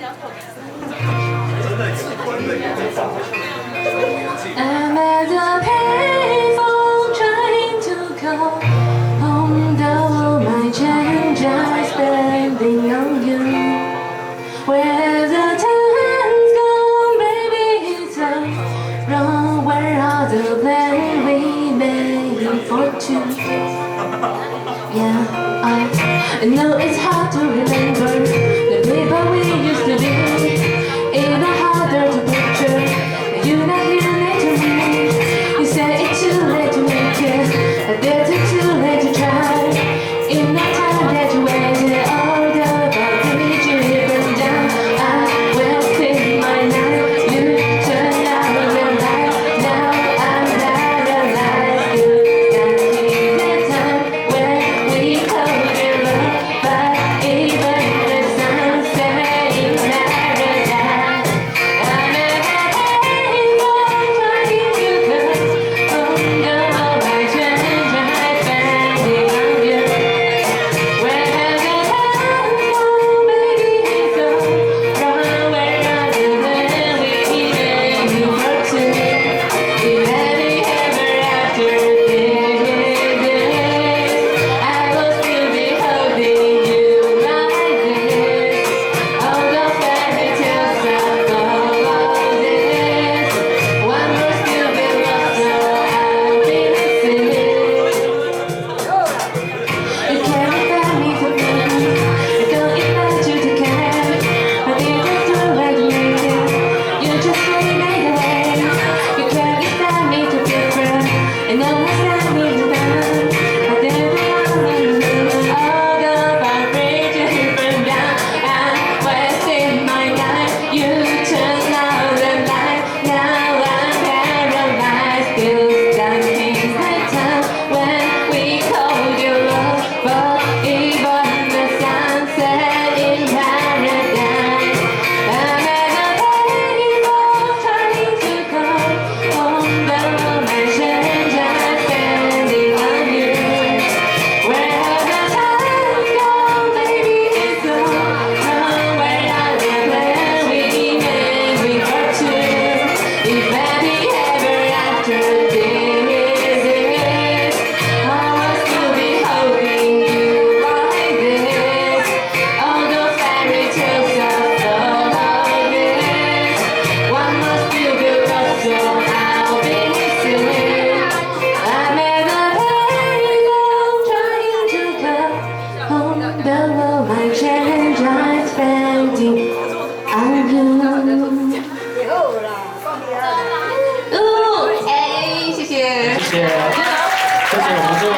I'm at the payphone trying to call home, though my change I'm spending on you. Where the time's gone, baby, it's all wrong. Where are the plans we made for two? Yeah, I know it's hard to remember the people we used to be. Even harder to picture you not here next to me. You say it's too late to make it, but there's too late to try. In the time that you waited, all the bodies you burned down. I will spend my night. You turn out real light. Now I'm paralyzed. You can't keep the time when we hold your love, but even the sunset in paradise. I'm at the table trying to come home, though my change I'm spending on you. Where the time's gone, baby, it's all wrong. Where are the plans we made for two? If any ever after this, I will still be holding you like this. All the fairy tales of all this, one more still be lost, so I'll be missing it. You can't expect me to be, I don't expect you to care. But if it's too late to make it, you just really made a way. You can't expect me to be firm, and no one's let me down. But then we all all the vibrations burn down. I'm wasting my life, you turn out the light. Now I'm paralyzed, still stuck in the time when we called you love. But even the sunset in paradise. I'm at the table trying to come home, though my change I'm spending on you. Where the time's gone, baby, it's all wrong. Where are the plans we made for two? If any ever after this, I will still be holding you like this. All the fairy tales of all of this, one must still be lost, so I'll be missing it. I'm at the table trying to come home, though my change I'm spending on you. 哎，谢谢。谢谢，谢谢我们这位。